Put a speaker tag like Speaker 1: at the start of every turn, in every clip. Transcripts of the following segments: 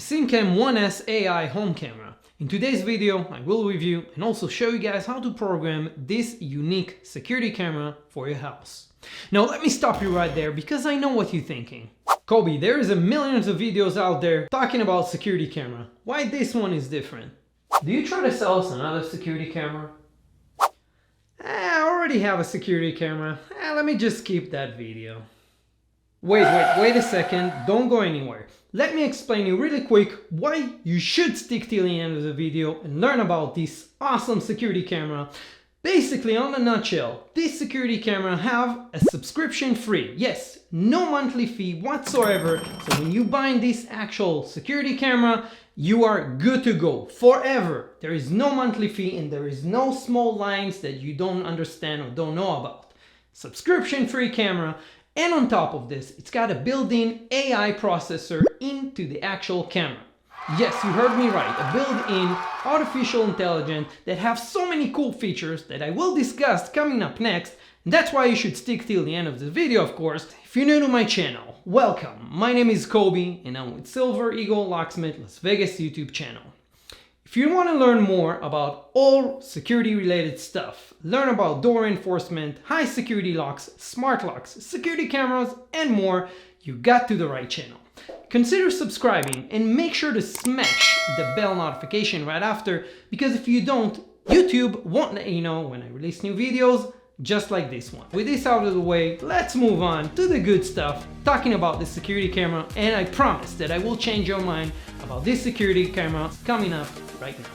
Speaker 1: SimCam 1S AI home camera. In today's video, I will review and also show you guys how to program this unique security camera for your house. Now let me stop you right there because I know what you're thinking. Kobe, there is millions of videos out there talking about security camera. Why this one is different? Do you try to sell us another security camera? I already have a security camera. Let me just skip that video. Wait a second, don't go anywhere. Let me explain you really quick why you should stick till the end of the video and learn about this awesome security camera. Basically, on a nutshell, this security camera have a subscription free. Yes, no monthly fee whatsoever. So when you buy this actual security camera, you are good to go forever. There is no monthly fee and there is no small lines that you don't understand or don't know about. Subscription free camera. And on top of this, it's got a built-in AI processor into the actual camera. Yes, you heard me right, a built-in artificial intelligence that have so many cool features that I will discuss coming up next. And that's why you should stick till the end of the video, of course. If you're new to my channel, welcome. My name is Kobe and I'm with Silver Eagle Locksmith Las Vegas YouTube channel. If you want to learn more about all security related stuff, learn about door enforcement, high security locks, smart locks, security cameras, and more, you got to the right channel. Consider subscribing and make sure to smash the bell notification right after, because if you don't, YouTube won't let you know when I release new videos just like this one. With this out of the way, let's move on to the good stuff, talking about the security camera, and I promise that I will change your mind about this security camera coming up right now.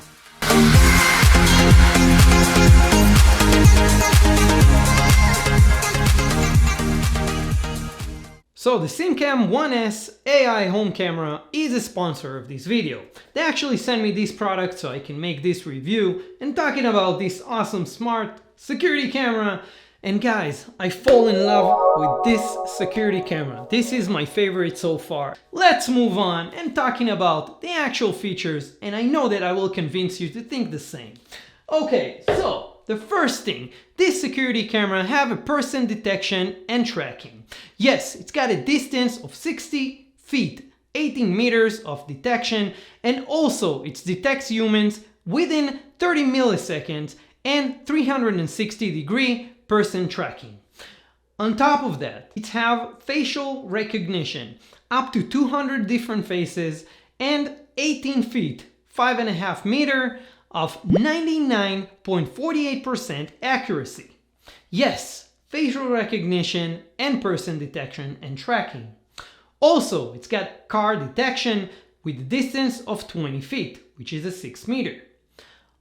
Speaker 1: So the SimCam 1S AI home camera is a sponsor of this video. They actually sent me this product so I can make this review and talking about this awesome smart security camera. And guys, I fall in love with this security camera. This is my favorite so far. Let's move on and talking about the actual features, and I know that I will convince you to think the same. Okay, so the first thing, this security camera have a person detection and tracking. Yes, it's got a distance of 60 feet, 18 meters of detection, and also it detects humans within 30 milliseconds and 360-degree person tracking. On top of that, it have facial recognition, up to 200 different faces, and 18 feet, 5.5 meters of 99.48% accuracy. Yes, facial recognition and person detection and tracking. Also, it's got car detection with a distance of 20 feet, which is a 6 meter.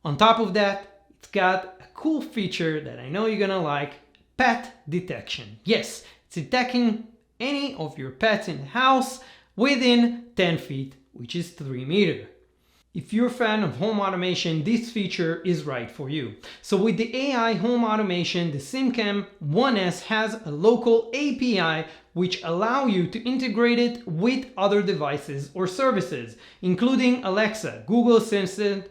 Speaker 1: On top of that, it's got a cool feature that I know you're gonna like, pet detection. Yes, it's detecting any of your pets in the house within 10 feet, which is 3 meters. If you're a fan of home automation, this feature is right for you. So with the AI home automation, the SimCam 1S has a local API which allow you to integrate it with other devices or services, including Alexa, Google Assistant,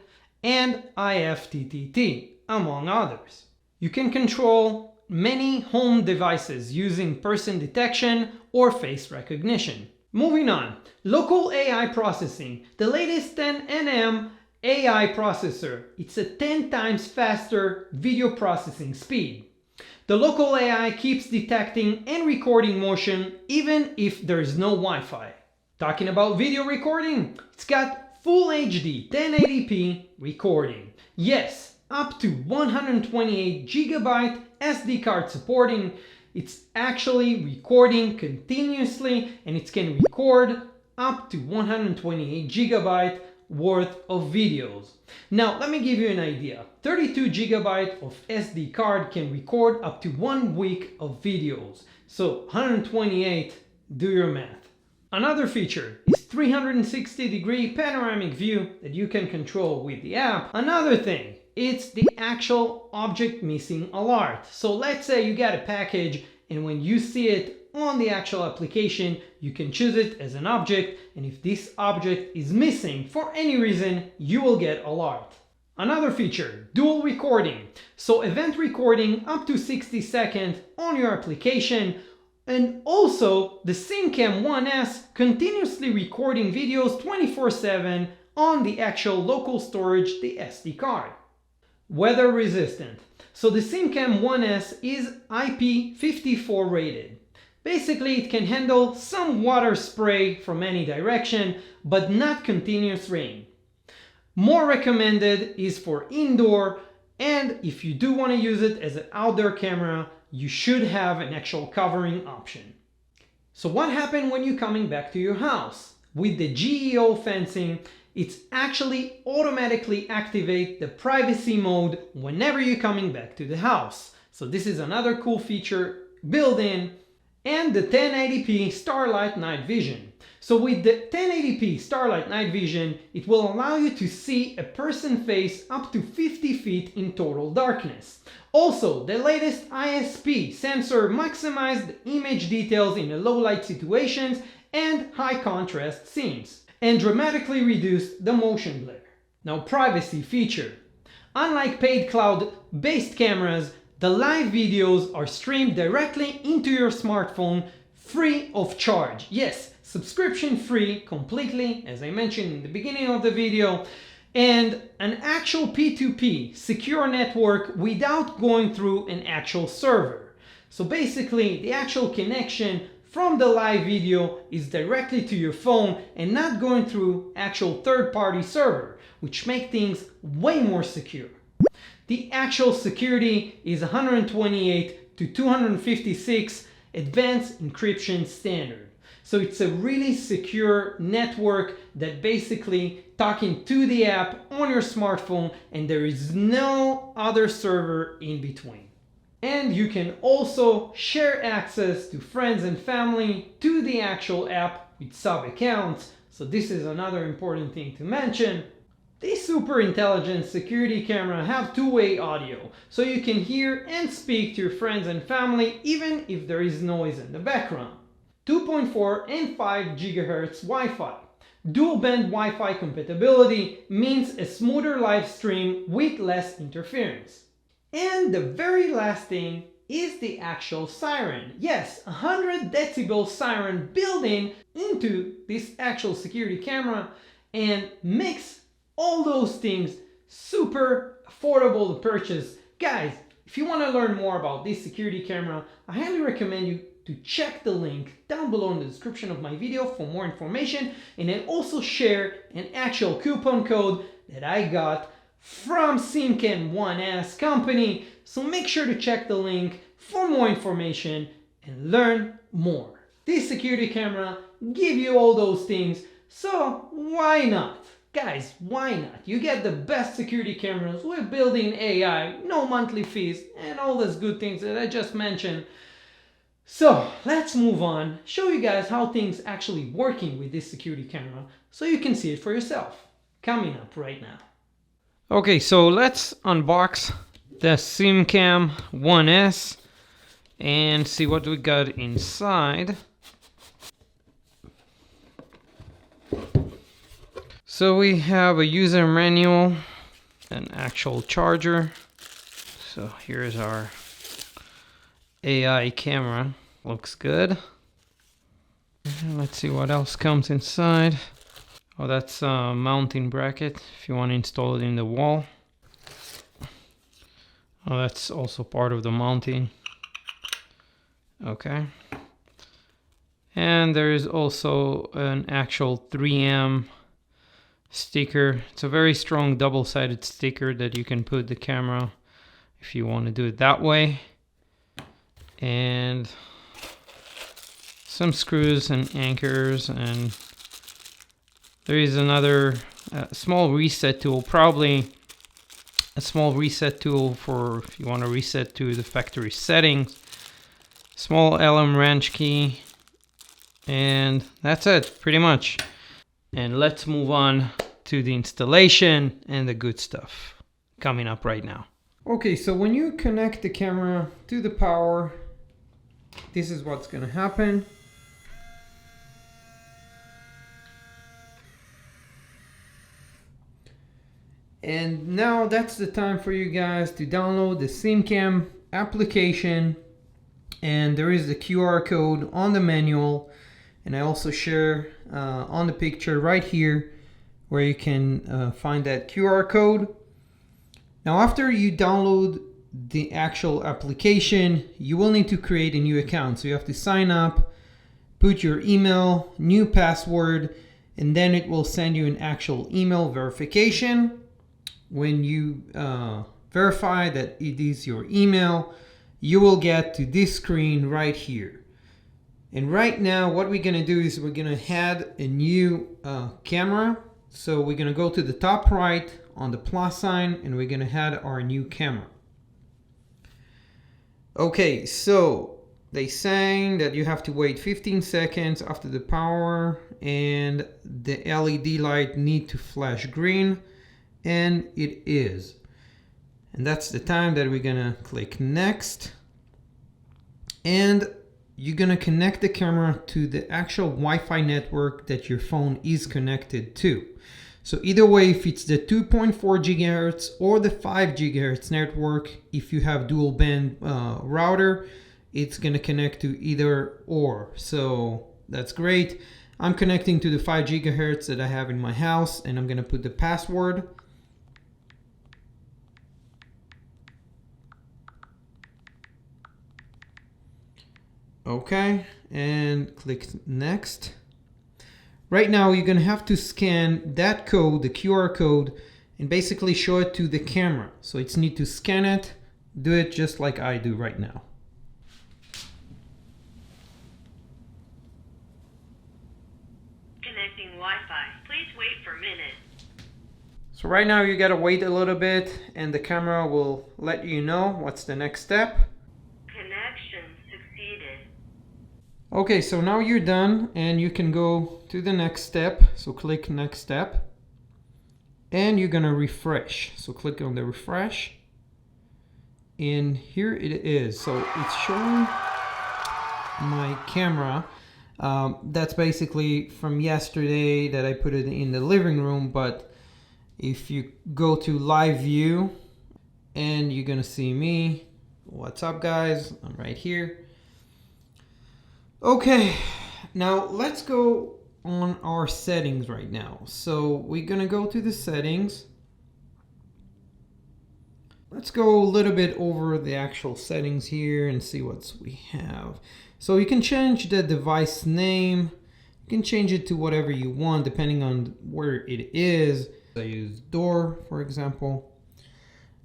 Speaker 1: and IFTTT, among others. You can control many home devices using person detection or face recognition. Moving on, local AI processing. The latest 10nm AI processor. It's a 10 times faster video processing speed. The local AI keeps detecting and recording motion even if there is no Wi-Fi. Talking about video recording, it's got Full HD 1080p recording. Yes, up to 128 GB SD card supporting. It's actually recording continuously and it can record up to 128 GB worth of videos. Now, let me give you an idea. 32 GB of SD card can record up to 1 week of videos. So 128, do your math. Another feature is 360-degree panoramic view that you can control with the app. Another thing, it's the actual object missing alert. So let's say you get a package and when you see it on the actual application, you can choose it as an object, and if this object is missing for any reason, you will get alert. Another feature, dual recording. So event recording up to 60 seconds on your application, And also, the SimCam 1S continuously recording videos 24/7 on the actual local storage, the SD card. Weather resistant. So the SimCam 1S is IP54 rated. Basically, it can handle some water spray from any direction, but not continuous rain. More recommended is for indoor, and if you do want to use it as an outdoor camera, you should have an actual covering option. So what happened when you're coming back to your house? With the GEO fencing, it's actually automatically activate the privacy mode whenever you're coming back to the house. So this is another cool feature built in. And the 1080p Starlight Night Vision. So with the 1080p Starlight Night Vision, it will allow you to see a person's face up to 50 feet in total darkness. Also, the latest ISP sensor maximized the image details in the low light situations and high contrast scenes, and dramatically reduced the motion blur. Now, privacy feature. Unlike paid cloud-based cameras, the live videos are streamed directly into your smartphone free of charge. Yes, subscription free completely, as I mentioned in the beginning of the video, and an actual P2P secure network without going through an actual server. So basically, the actual connection from the live video is directly to your phone and not going through actual third-party server, which makes things way more secure. The actual security is 128 to 256 advanced encryption standard. So it's a really secure network that basically talking to the app on your smartphone, and there is no other server in between. And you can also share access to friends and family to the actual app with sub accounts. So this is another important thing to mention. This super intelligent security camera have two-way audio, so you can hear and speak to your friends and family even if there is noise in the background. 2.4 and 5 GHz Wi-Fi. Dual band Wi-Fi compatibility means a smoother live stream with less interference. And the very last thing is the actual siren. Yes, 100 decibel siren built-in into this actual security camera, and makes all those things super affordable to purchase. Guys, if you want to learn more about this security camera, I highly recommend you to check the link down below in the description of my video for more information, and I also share an actual coupon code that I got from SimCam 1S company, so make sure to check the link for more information and learn more. This security camera give you all those things, so why not? Guys, why not? You get the best security cameras with built-in AI, no monthly fees, and all those good things that I just mentioned. So let's move on, show you guys how things actually working with this security camera so you can see it for yourself. Coming up right now. Okay, so let's unbox the SimCam 1S and see what we got inside. So we have a user manual, an actual charger. So here's our AI camera. Looks good. Let's see what else comes inside. Oh, that's a mounting bracket if you want to install it in the wall. Oh, that's also part of the mounting. Okay. And there is also an actual 3M sticker. It's a very strong double-sided sticker that you can put the camera if you want to do it that way. And some screws and anchors, and there is another small reset tool, probably a small reset tool for if you want to reset to the factory settings. Small Allen wrench key, and that's it pretty much. And let's move on to the installation and the good stuff coming up right now. Okay, so when you connect the camera to the power, this is what's gonna happen. And now that's the time for you guys to download the SimCam application and there is the QR code on the manual, and I also share on the picture right here where you can find that QR code. Now after you download the actual application, you will need to create a new account. So you have to sign up, put your email, new password, and then it will send you an actual email verification. When you verify that it is your email, you will get to this screen right here. And right now what we're gonna do is we're gonna add a new camera. So we're gonna go to the top right on the plus sign and we're gonna add our new camera. Okay, so they saying that you have to wait 15 seconds after the power and the LED light need to flash green, and it is. And that's the time that we're gonna click next. And you're gonna connect the camera to the actual Wi-Fi network that your phone is connected to. So either way, if it's the 2.4 gigahertz or the 5 gigahertz network, if you have dual band router, it's gonna connect to either or. So that's great. I'm connecting to the 5 gigahertz that I have in my house, and I'm gonna put the password. Okay, and click next. Right now you're gonna have to scan that code, the QR code, and basically show it to the camera. So it's need to scan it, do it just like I do right now.
Speaker 2: Connecting Wi-Fi. Please wait for a minute.
Speaker 1: So right now you gotta wait a little bit and the camera will let you know what's the next step.
Speaker 2: Connection succeeded.
Speaker 1: Okay, so now you're done and you can go to the next step. So click next step and you're gonna refresh. So click on the refresh and here it is. So it's showing my camera. That's basically from yesterday that I put it in the living room, but if you go to live view and you're gonna see me. What's up guys? I'm right here. Okay, now let's go on our settings right now. So we're gonna go to the settings. Let's go a little bit over the actual settings here and see what we have. So you can change the device name. You can change it to whatever you want depending on where it is. I use door, for example.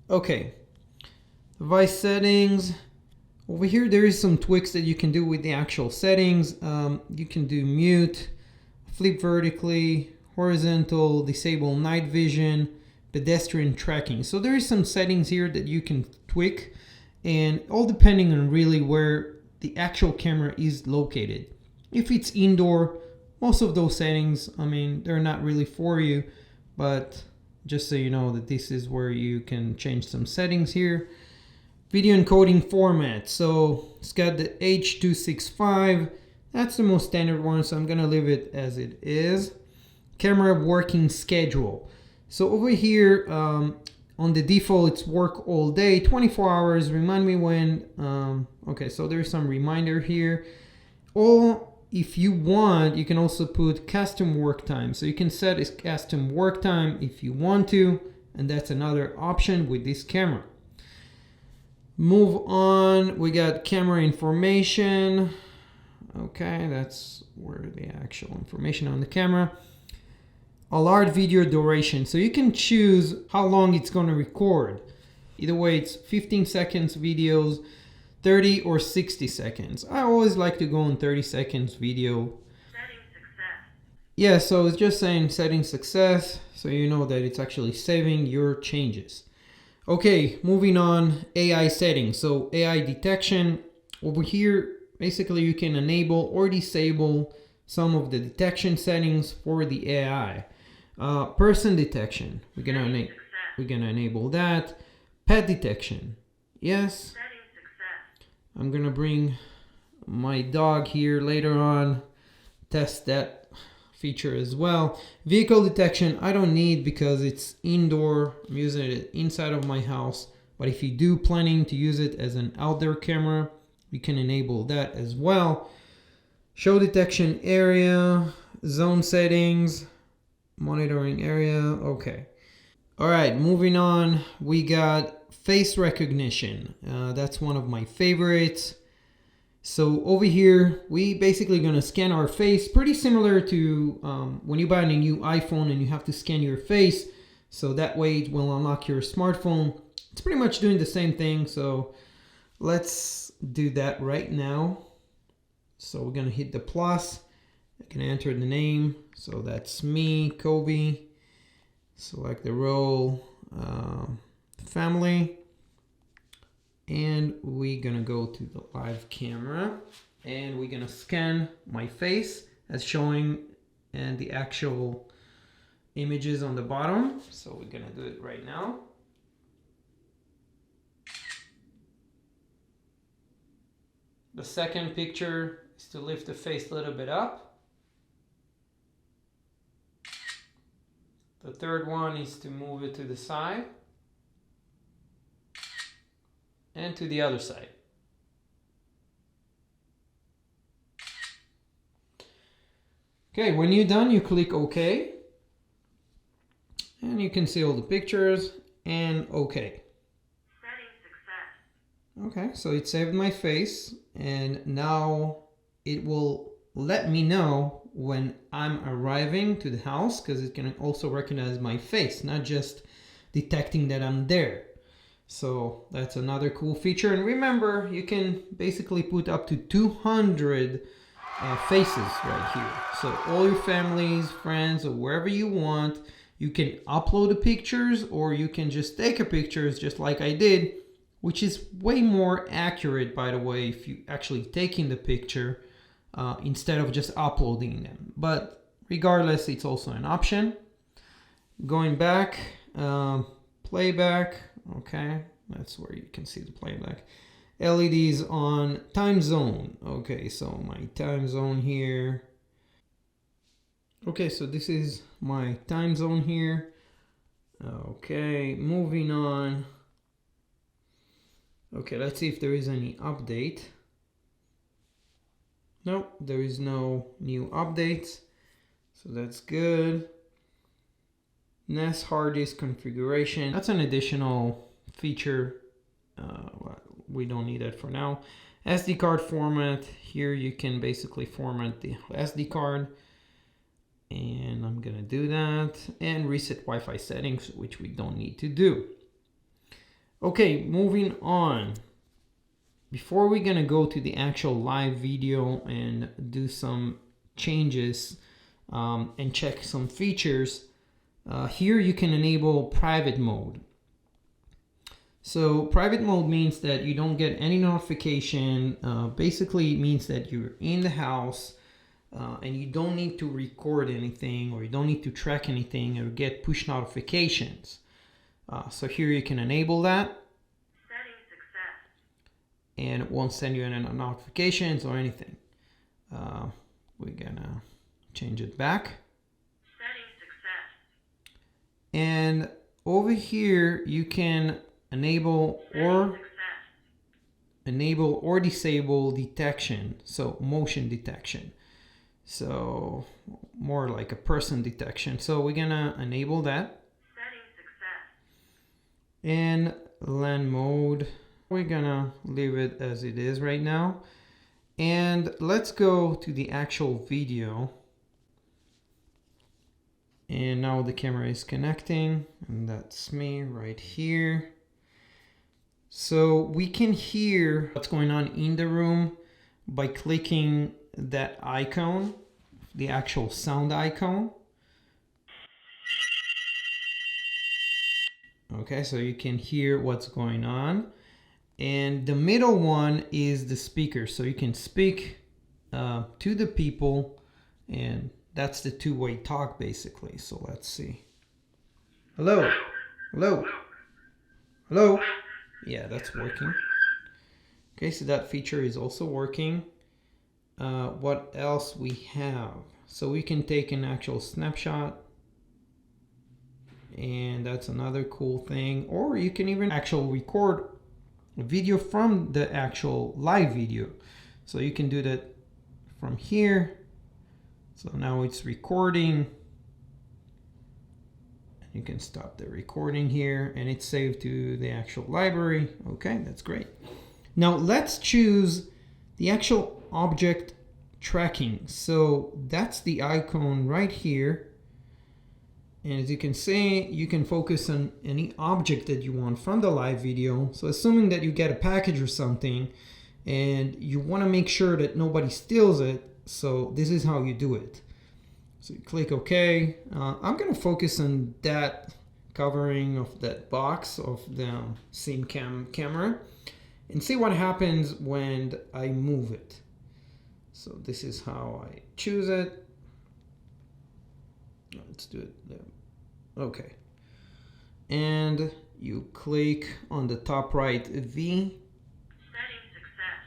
Speaker 1: Okay, device settings. Over here, there is some tweaks that you can do with the actual settings. You can do mute, flip vertically, horizontal, disable night vision, pedestrian tracking. So there is some settings here that you can tweak, and all depending on really where the actual camera is located. If it's indoor, most of those settings, I mean, they're not really for you, but just so you know that this is where you can change some settings here. Video encoding format, so it's got the H.265, that's the most standard one, so I'm gonna leave it as it is. Camera working schedule, so over here on the default it's work all day, 24 hours, remind me when, okay, so there's some reminder here. Or if you want, you can also put custom work time, so you can set a custom work time if you want to, and that's another option with this camera. Move on, we got camera information. Okay, that's where the actual information on the camera. Alert video duration, so you can choose how long it's going to record. Either way, it's 15 seconds videos, 30 or 60 seconds. I always like to go on 30 seconds video.
Speaker 2: Setting success.
Speaker 1: Yeah, so it's just saying setting success, so you know that it's actually saving your changes. Okay, moving on, AI settings. So AI detection, over here, basically you can enable or disable some of the detection settings for the AI. Person detection, we're gonna enable that. Pet detection, yes.
Speaker 2: Setting success.
Speaker 1: I'm gonna bring my dog here later on, test that feature as well. Vehicle detection, I don't need because it's indoor. I'm using it inside of my house. But if you do planning to use it as an outdoor camera, We can enable that as well. Show detection area, zone settings, monitoring area. Okay. All right, moving on. We got face recognition. That's one of my favorites. So over here, we basically gonna scan our face, pretty similar to when you buy a new iPhone and you have to scan your face. So that way it will unlock your smartphone. It's pretty much doing the same thing. So let's do that right now. So we're gonna hit the plus. I can enter the name. So that's me, Kobe. Select the role, family. And we're gonna go to the live camera and we're gonna scan my face as showing and the actual images on the bottom. So we're gonna do it right now. The second picture is to lift the face a little bit up. The third one is to move it to the side and to the other side. Okay, when you're done, you click OK. And you can see all the pictures and OK.
Speaker 2: Setting success.
Speaker 1: Okay, so it saved my face and now it will let me know when I'm arriving to the house because it can also recognize my face, not just detecting that I'm there. So that's another cool feature. And remember, you can basically put up to 200 faces right here. So all your families, friends, or wherever you want, you can upload the pictures or you can just take a pictures just like I did, which is way more accurate, by the way, if you actually taking the picture instead of just uploading them. But regardless, it's also an option. Going back, playback, okay, that's where you can see the playback. LEDs on time zone. Okay, so my time zone here. Okay, so this is my time zone here. Okay, moving on. Okay, let's see if there is any update. Nope, there is no new updates. So that's good. NAS hard disk configuration. That's an additional feature. We don't need that for now. SD card format. Here you can basically format the SD card. And I'm gonna do that. And reset Wi-Fi settings, which we don't need to do. Okay, moving on. Before we're gonna go to the actual live video and do some changes and check some features, here you can enable private mode. So private mode means that you don't get any notification. Basically, it means that you're in the house and you don't need to record anything or you don't need to track anything or get push notifications. So here you can enable that.
Speaker 2: Setting success.
Speaker 1: And it won't send you any notifications or anything. We're gonna change it back.
Speaker 2: Setting success.
Speaker 1: And over here you can enable or disable detection, so motion detection. So more like a person detection. So we're gonna enable that.
Speaker 2: Setting success.
Speaker 1: And LAN mode, we're gonna leave it as it is right now. And let's go to the actual video. And now the camera is connecting, and that's me right here. So we can hear what's going on in the room by clicking that icon, the actual sound icon. Okay, so you can hear what's going on. And the middle one is the speaker. So you can speak to the people, and that's the two-way talk basically. So let's see. Hello, hello, hello. Yeah, that's working. Okay, so that feature is also working. What else we have? So we can take an actual snapshot, and that's another cool thing. Or you can even actually record video from the actual live video. So you can do that from here. So now it's recording. You can stop the recording here and it's saved to the actual library. Okay, that's great. Now let's choose the actual object tracking. So that's the icon right here. And as you can see, you can focus on any object that you want from the live video. So assuming that you get a package or something and you want to make sure that nobody steals it, so this is how you do it. So you click OK. I'm going to focus on that covering of that box of the SimCam camera and see what happens when I move it. So this is how I choose it. Let's do it there. Okay. And you click on the top right V.
Speaker 2: Setting success.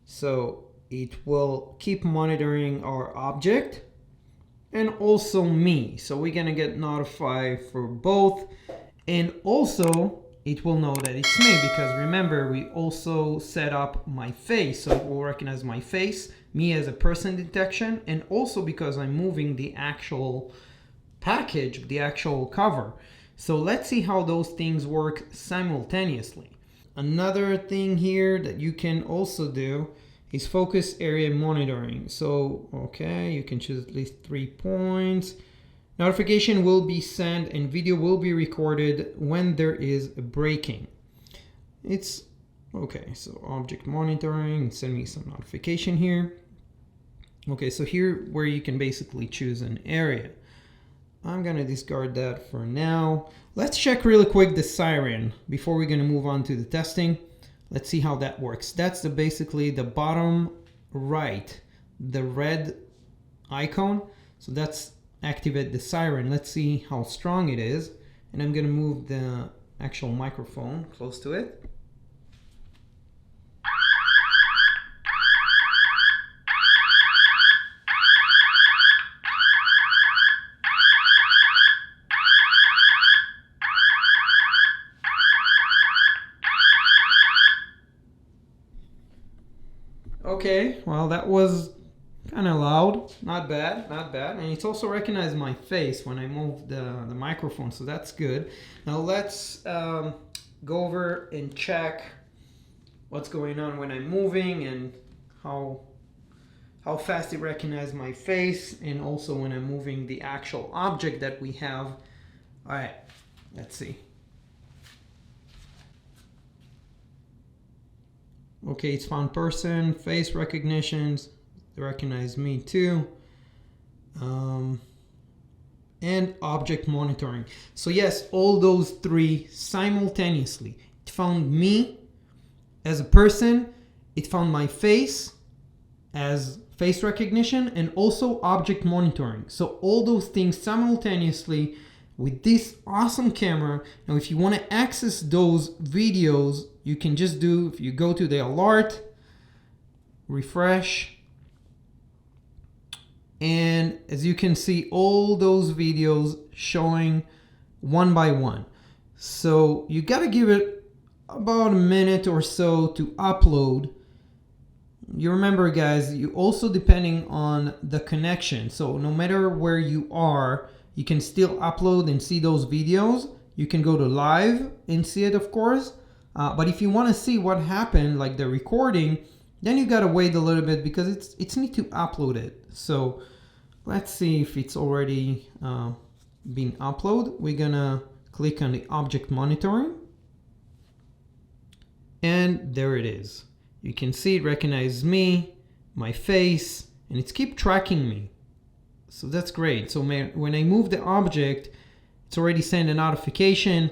Speaker 1: So it will keep monitoring our object and also me. So we're gonna get notified for both. And also it will know that it's me because remember we also set up my face. So it will recognize my face, me as a person detection, and also because I'm moving the actual package, the actual cover. So let's see how those things work simultaneously. Another thing here that you can also do is focus area monitoring. So, okay, you can choose at least 3 points. Notification will be sent and video will be recorded when there is a breaking. It's okay, so object monitoring, send me some notification here. Okay, so here where you can basically choose an area. I'm gonna discard that for now. Let's check really quick the siren before we're gonna move on to the testing. Let's see how that works. That's basically the bottom right, the red icon. So that's activate the siren. Let's see how strong it is. And I'm gonna move the actual microphone close to it. Okay, well that was kind of loud. Not bad, not bad. And it's also recognized my face when I moved the microphone, so that's good. Now let's go over and check what's going on when I'm moving and how fast it recognizes my face, and also when I'm moving the actual object that we have. All right, let's see. Okay, it's found person, face recognitions, they recognize me too, and object monitoring. So yes, all those three simultaneously. It found me as a person, it found my face as face recognition, and also object monitoring. So all those things simultaneously with this awesome camera. Now if you want to access those videos, you can just do, if you go to the alert, refresh, and as you can see, all those videos showing one by one. So you gotta give it about a minute or so to upload. You remember guys, you also depending on the connection. So no matter where you are, you can still upload and see those videos. You can go to live and see it, of course. But if you want to see what happened, like the recording, then you gotta wait a little bit because it's need to upload it. So let's see if it's already been uploaded. We're gonna click on the object monitoring, and there it is. You can see it recognizes me, my face, and it's keep tracking me. So that's great. So when I move the object, it's already sent a notification.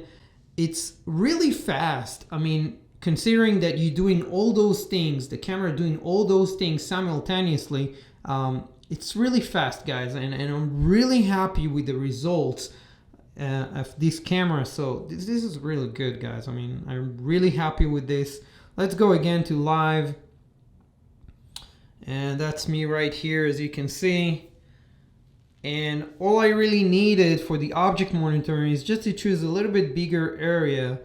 Speaker 1: It's really fast. I mean, considering that you're doing all those things, the camera doing all those things simultaneously, it's really fast, guys. And I'm really happy with the results of this camera. So this is really good, guys. I mean, I'm really happy with this. Let's go again to live. And that's me right here, as you can see. And all I really needed for the object monitoring is just to choose a little bit bigger area.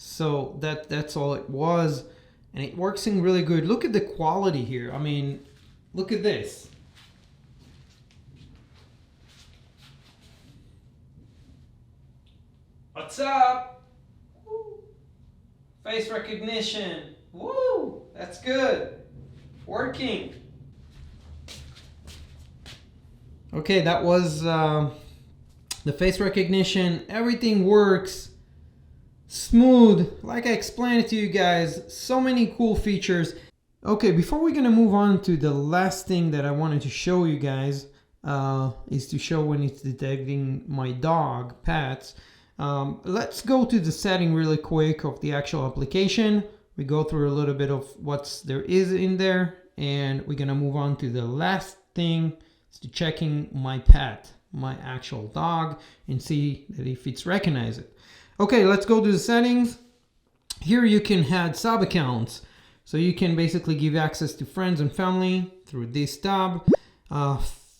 Speaker 1: So that's all it was, and it works in really good. Look at the quality here. I mean, look at this. What's up? Woo. Face recognition. Woo! That's good. Working. Okay, that was the face recognition. Everything works smooth, like I explained it to you guys. So many cool features. Okay, before we're gonna move on to the last thing that I wanted to show you guys, is to show when it's detecting my dog, Pats. Let's go to the setting really quick of the actual application. We go through a little bit of what there is in there, and we're gonna move on to the last thing, is to checking my pet, my actual dog, and see that if it's recognized it. Okay, let's go to the settings. Here you can add sub accounts. So you can basically give access to friends and family through this tab.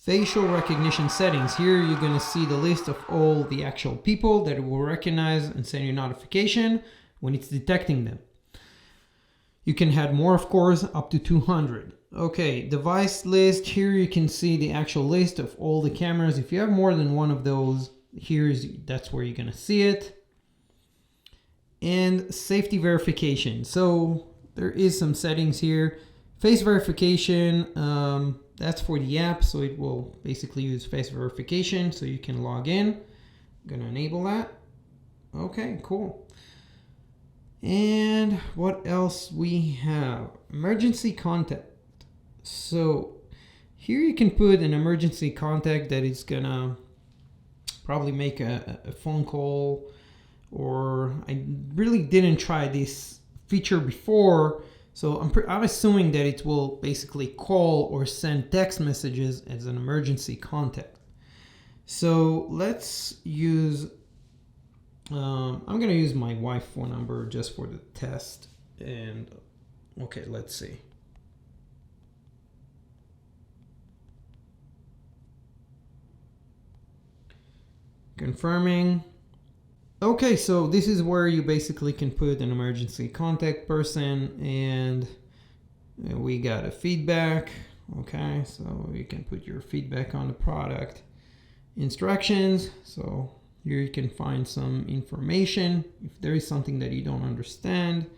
Speaker 1: Facial recognition settings. Here you're gonna see the list of all the actual people that it will recognize and send you a notification when it's detecting them. You can add more, of course, up to 200. Okay, device list. Here you can see the actual list of all the cameras. If you have more than one of those, that's where you're gonna see it. And safety verification. So there is some settings here. Face verification, that's for the app, so it will basically use face verification so you can log in. I'm gonna enable that. Okay, cool. And what else we have? Emergency contact. So here you can put an emergency contact that is gonna probably make a phone call, or I really didn't try this feature before, so I'm assuming that it will basically call or send text messages as an emergency contact. So let's use, I'm gonna use my wife's phone number just for the test. And okay, let's see. Confirming. Okay, so this is where you basically can put an emergency contact person, and we got a feedback. Okay, so you can put your feedback on the product instructions. So here you can find some information if there is something that you don't understand.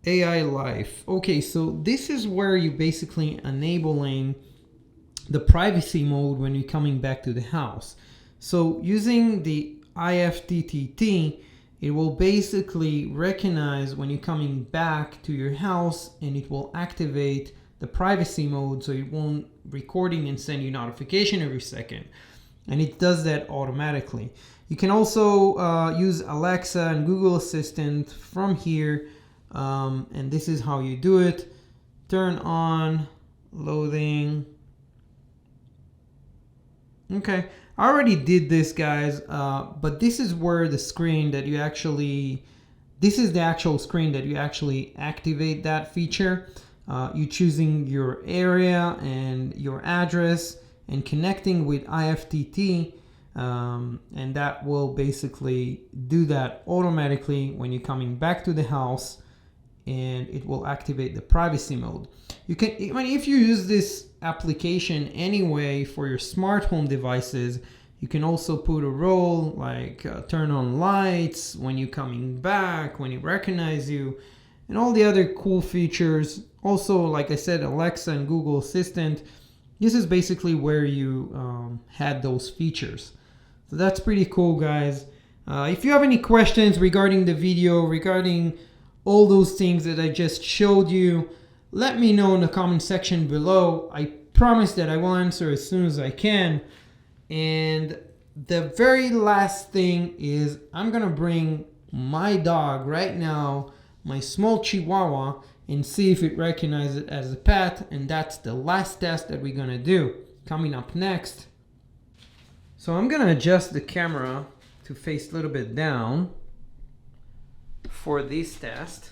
Speaker 1: AI life. Okay, so this is where you basically enabling the privacy mode when you're coming back to the house. So using the IFTTT, it will basically recognize when you're coming back to your house, and it will activate the privacy mode, so it won't recording and send you notification every second. And it does that automatically. You can also use Alexa and Google Assistant from here, and this is how you do it. Turn on, loading. Okay, I already did this, guys, but this is where the screen that you actually, this is the actual screen that you actually activate that feature. You choosing your area and your address and connecting with IFTTT, and that will basically do that automatically when you're coming back to the house, and it will activate the privacy mode. You can, I mean, if you use this application anyway for your smart home devices, you can also put a role like turn on lights when you're coming back, when it recognize you, and all the other cool features. Also, like I said, Alexa and Google Assistant. This is basically where you had those features. So that's pretty cool, guys. If you have any questions regarding the video, regarding all those things that I just showed you, let me know in the comment section below. I promise that I will answer as soon as I can. And the very last thing is I'm gonna bring my dog right now, my small Chihuahua, and see if it recognizes it as a pet. And that's the last test that we're gonna do. Coming up next. So I'm gonna adjust the camera to face a little bit down for this test.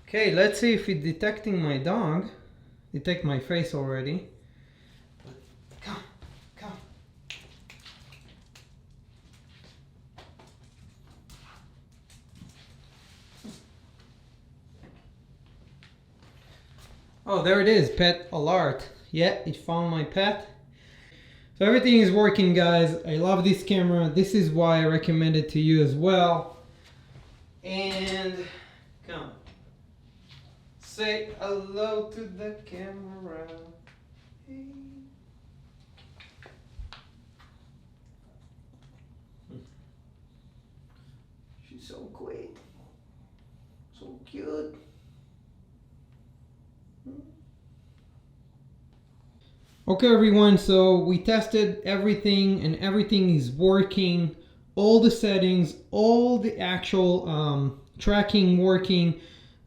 Speaker 1: Okay, let's see if it's detecting my dog. Detect my face already. Come, come. Oh, there it is, pet alert. Yeah, it found my pet. So everything is working, guys. I love this camera. This is why I recommend it to you as well. And come. Say hello to the camera. Hey. She's so quick. So cute. Okay everyone, so we tested everything and everything is working. All the settings, all the actual tracking working,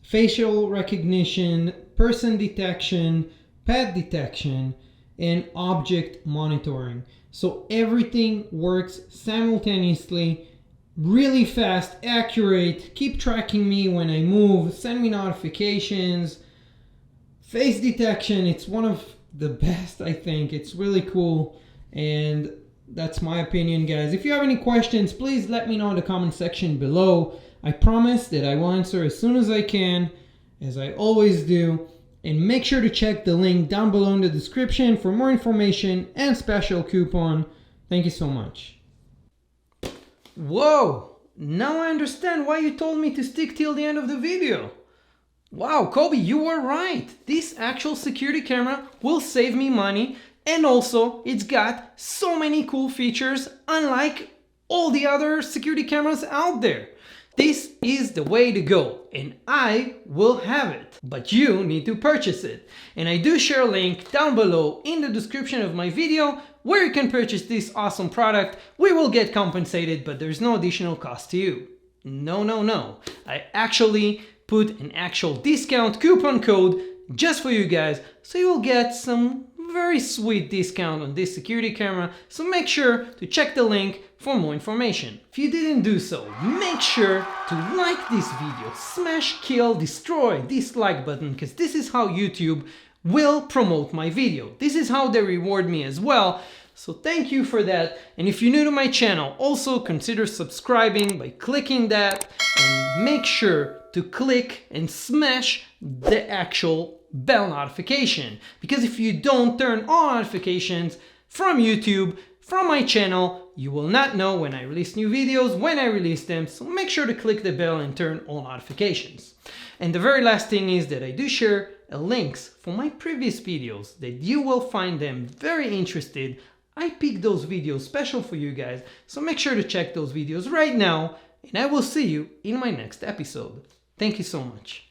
Speaker 1: facial recognition, person detection, pet detection, and object monitoring. So everything works simultaneously, really fast, accurate, keep tracking me when I move, send me notifications, face detection. It's one of the best, I think. It's really cool, and that's my opinion, guys. If you have any questions, please let me know in the comment section below. I promise that I will answer as soon as I can, as I always do. And make sure to check the link down below in the description for more information and special coupon. Thank you so much. Whoa! Now I understand why you told me to stick till the end of the video. Wow, Kobe, you were right. This actual security camera will save me money, and also it's got so many cool features unlike all the other security cameras out there. This is the way to go, and I will have it, but you need to purchase it. And I do share a link down below in the description of my video where you can purchase this awesome product. We will get compensated, but there's no additional cost to you. No. I actually put an actual discount coupon code just for you guys, so you will get some very sweet discount on this security camera. So make sure to check the link for more information. If you didn't do so, make sure to like this video, smash, kill, destroy this like button, because this is how YouTube will promote my video. This is how they reward me as well. So thank you for that. And if you're new to my channel, also consider subscribing by clicking that, and make sure to click and smash the actual bell notification, because if you don't turn on notifications from YouTube, from my channel, you will not know when I release new videos, when I release them. So make sure to click the bell and turn on notifications. And the very last thing is that I do share links for my previous videos that you will find them very interested. I picked those videos special for you guys, so make sure to check those videos right now, and I will see you in my next episode. Thank you so much.